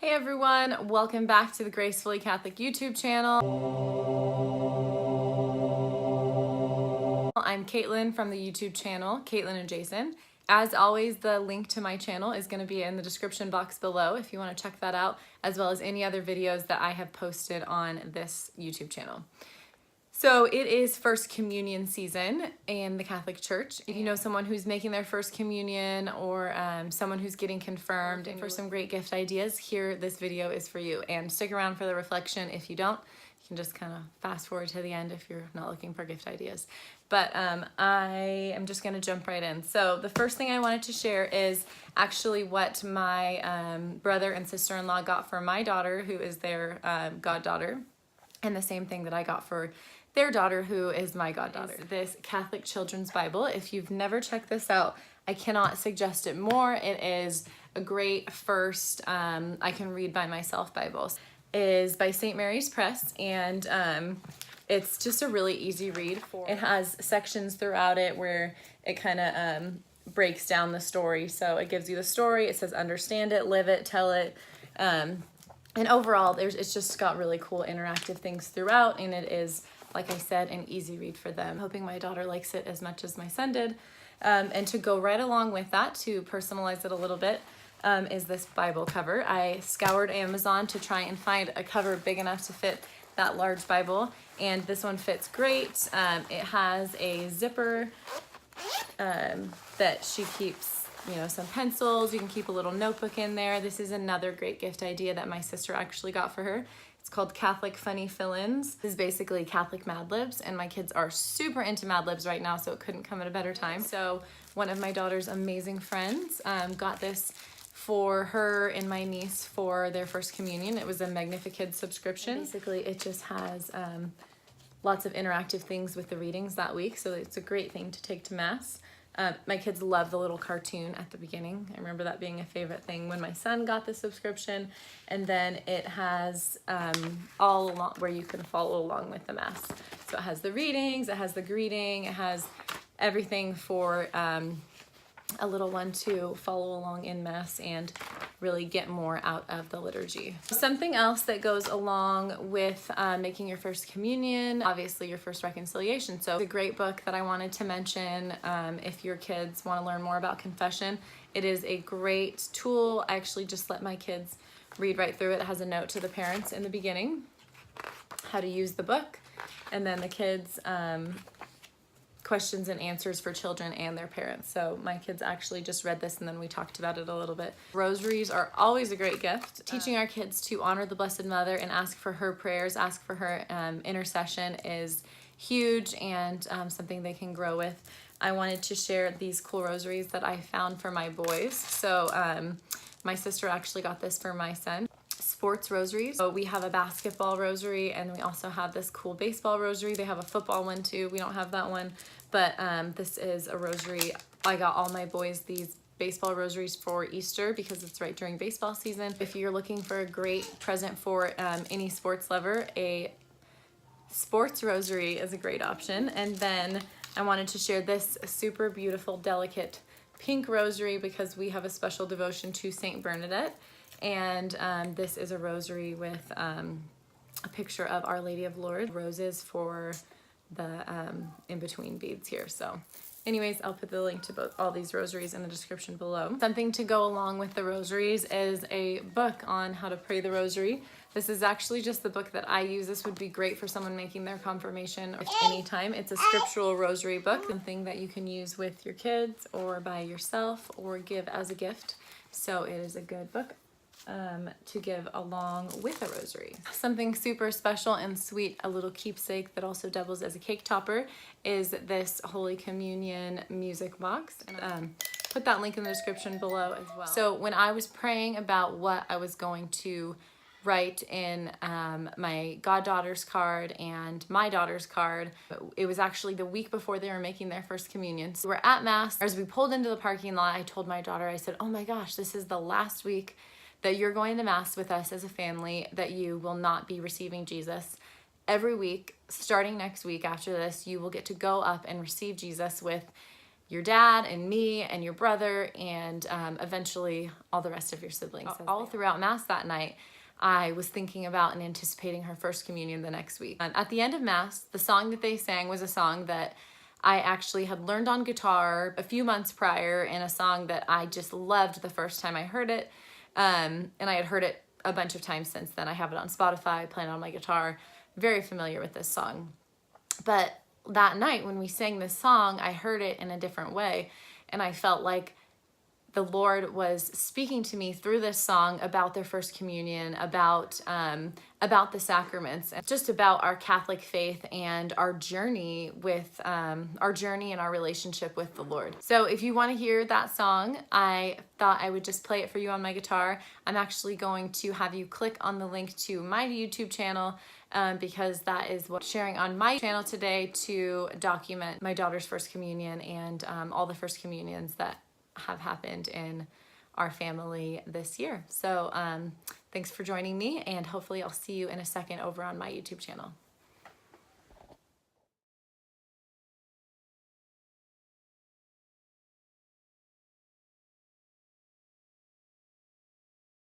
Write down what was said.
Hey everyone, welcome back to the Gracefully Catholic YouTube channel. I'm Katelyn from the YouTube channel, Katelyn and Jason. As always, the link to my channel is going to be in the description box below if you want to check that out, as well as any other videos that I have posted on this YouTube channel. So it is First Communion season in the Catholic Church. If you know someone who's making their First Communion or someone who's getting confirmed, and for some great gift ideas, here this video is for you. And stick around for the reflection. If you don't, you can just kind of fast forward to the end if you're not looking for gift ideas. But I am just going to jump right in. So the first thing I wanted to share is actually what my brother and sister-in-law got for my daughter, who is their goddaughter, and the same thing that I got for their daughter, who is my goddaughter. This Catholic Children's Bible. If you've never checked this out, I cannot suggest it more. It is a great first I can read by myself Bible. It is by St. Mary's Press, and it's just a really easy read. It has sections throughout it where it kind of breaks down the story. So it gives you the story. It says understand it, live it, tell it. And overall, it's just got really cool interactive things throughout, and it is, like I said, an easy read for them. Hoping my daughter likes it as much as my son did. And to go right along with that, to personalize it a little bit, is this Bible cover. I scoured Amazon to try and find a cover big enough to fit that large Bible, and this one fits great. It has a zipper that she keeps, you know, some pencils. You can keep a little notebook in there. This is another great gift idea that my sister actually got for her. It's called Catholic Funny Fill-Ins. This is basically Catholic Mad Libs, and my kids are super into Mad Libs right now, so it couldn't come at a better time. So one of my daughter's amazing friends got this for her and my niece for their First Communion. It was a Magnificat subscription. And basically, it just has lots of interactive things with the readings that week, so it's a great thing to take to Mass. My kids love the little cartoon at the beginning. I remember that being a favorite thing when my son got the subscription. And then it has all along where you can follow along with the Mass. So it has the readings, it has the greeting, it has everything for a little one to follow along in Mass and really get more out of the liturgy. Something else that goes along with making your First Communion, obviously your First Reconciliation. So it's a great book that I wanted to mention if your kids want to learn more about confession. It is a great tool. I actually just let my kids read right through it. It has a note to the parents in the beginning, how to use the book, and then the kids questions and answers for children and their parents. So my kids actually just read this, and then we talked about it a little bit. Rosaries are always a great gift. Teaching our kids to honor the Blessed Mother and ask for her prayers, ask for her intercession is huge, and something they can grow with. I wanted to share these cool rosaries that I found for my boys. So my sister actually got this for my son. Sports rosaries. So we have a basketball rosary, and we also have this cool baseball rosary. They have a football one too. We don't have that one, but this is a rosary. I got all my boys these baseball rosaries for Easter because it's right during baseball season. If you're looking for a great present for any sports lover, a sports rosary is a great option. And then I wanted to share this super beautiful, delicate pink rosary because we have a special devotion to Saint Bernadette. And this is a rosary with a picture of Our Lady of Lourdes, roses for the in-between beads here. So anyways, I'll put the link to all these rosaries in the description below. Something to go along with the rosaries is a book on how to pray the rosary. This is actually just the book that I use. This would be great for someone making their confirmation or anytime. It's a scriptural rosary book, something that you can use with your kids or by yourself or give as a gift. So it is a good book to give along with a rosary. Something super special and sweet, a little keepsake that also doubles as a cake topper, is this Holy Communion music box. Put that link in the description below as well. So when I was praying about what I was going to write in my goddaughter's card and my daughter's card, it was actually the week before they were making their First Communion. So we're at Mass. As we pulled into the parking lot, I told my daughter, I said, oh my gosh, this is the last week that you're going to Mass with us as a family, that you will not be receiving Jesus. Every week, starting next week after this, you will get to go up and receive Jesus with your dad and me and your brother and eventually all the rest of your siblings. All throughout Mass that night, I was thinking about and anticipating her first communion the next week. At the end of Mass, the song that they sang was a song that I actually had learned on guitar a few months prior, and a song that I just loved the first time I heard it. And I had heard it a bunch of times since then. I have it on Spotify, playing on my guitar, very familiar with this song. But that night when we sang this song, I heard it in a different way, and I felt like the Lord was speaking to me through this song about their first communion, about the sacraments, and just about our Catholic faith and our journey with and our relationship with the Lord. So if you want to hear that song, I thought I would just play it for you on my guitar. I'm actually going to have you click on the link to my YouTube channel because that is what I'm sharing on my channel today to document my daughter's first communion and all the first communions that have happened in our family this year. So thanks for joining me, and hopefully I'll see you in a second over on my YouTube channel.